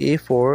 A4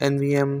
NVM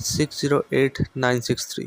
608963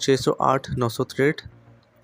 608 963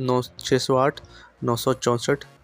608 964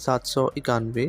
791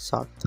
7.